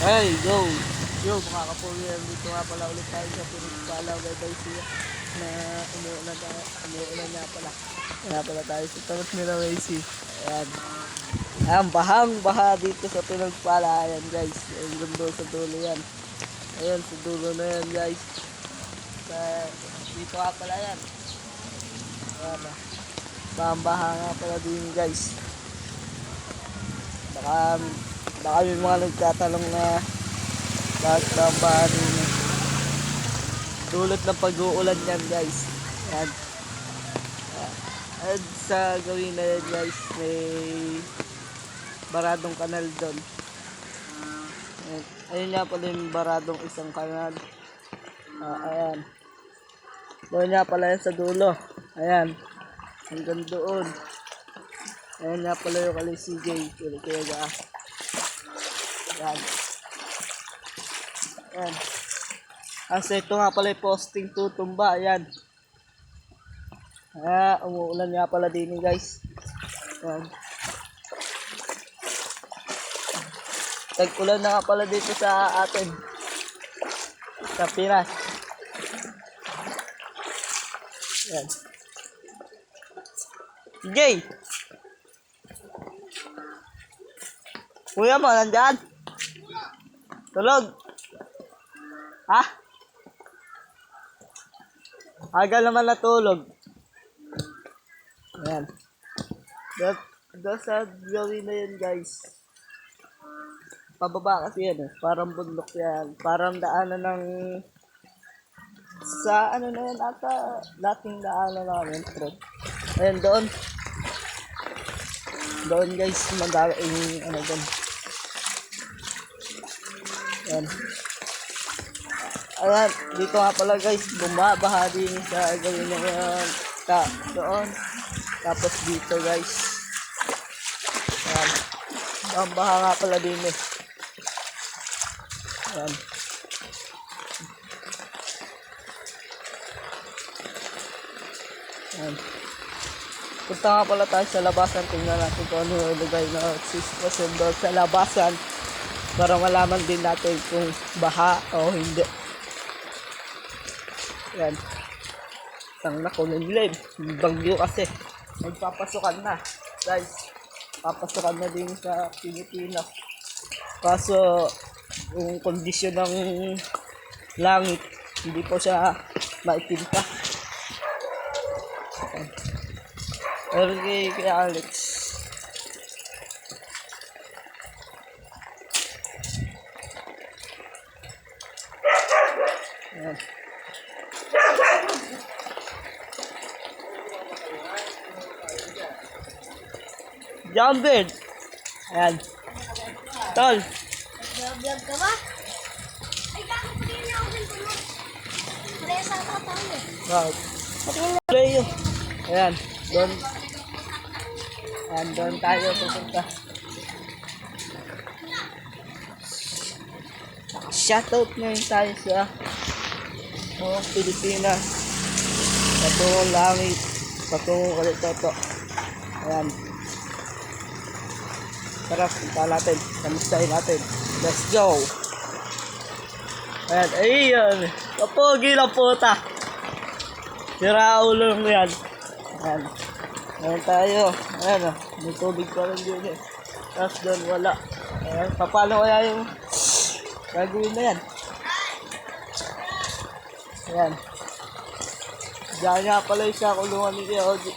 Hey, go! Yo, mga kapuryan, dito nga pala ulit tayo sa Pinagpalaw by Daisy na umuulan nga pala. Kaya pala tayo sa tapat nila Daisy. Ayan. Ayan, bahang-baha dito sa Pinagpala. Ayan guys, yung gundo sa dulo yan. Ayan, sa dulo na yan guys. Dito nga pala yan. Ayan, bahang-baha nga pala din guys. Baka may mga nagtatanong na bakit ang bahan dulot ng pag-uulan yan guys. Yan. At sa gawin na yan guys, may baradong kanal doon. Ayun nga pala yung baradong isang kanal. Ayan. Doon nga pala yan sa dulo. Ayan. Hanggang doon. Ayan nga pala yung kali CJ. Kaya Ayan. Ayan. Kasi ito nga pala yung posting tutumba. Ayan. Umuulan nga pala din guys. Ayan. Tag-ulan na nga pala dito sa atin. Sa Pinas. Ayan. Jay! Kuya mo, nandyan? Tulog? Ha? Aga naman natulog. Ayan. Doon sa gawin na yun guys. Pababa kasi yan eh. Parang bundok yan. Parang daanan ng... Sa ano na yan ata. Dating daanan namin. Ayan doon. Doon guys. Mandala yung ano doon. Ayan. Ayan, dito nga pala guys, bumabaha din sa gawin nyo doon. Tapos dito guys. Ayan. Bumabaha nga pala din eh. Ayan. Ayan. Punta nga pala tayo sa labasan. Tingnan natin kung ano yung lagay na sispasin doon sa labasan. Para malaman din natin kung baha o hindi. Yan. Tang na kumilim. Bagyo kasi. Magpapasukan na. Guys, papasukan na din sa Pilipinas. Kaso, yung kondisyon ng langit, hindi po siya maipinta. Pero kay Alex. Ayan. Jambird. Ayan. Tol. Vlog ka ba? Ay, kako pa rin ako din tulog. Kaya sa tatang eh. Wow. Play yun. Ayan. Doon. Ayan, doon tayo pupunta. Shoutout ngayon tayo sa Pilipinas. Patungong langit. Patungong kalitoto. Ayan. Tara, punta natin. Kamustahin natin. Let's go. Ayan. Ayan. Kapogi lang puta. Sira ulo lang yan. Ayan. Ayan tayo. Ayan. May tubig pa rin yun eh. Tapos doon wala. Ayan. Paano kaya yung gagawin na yan? Ayan. Diyan nga pala yung sa kulungan ni Kuya Oji.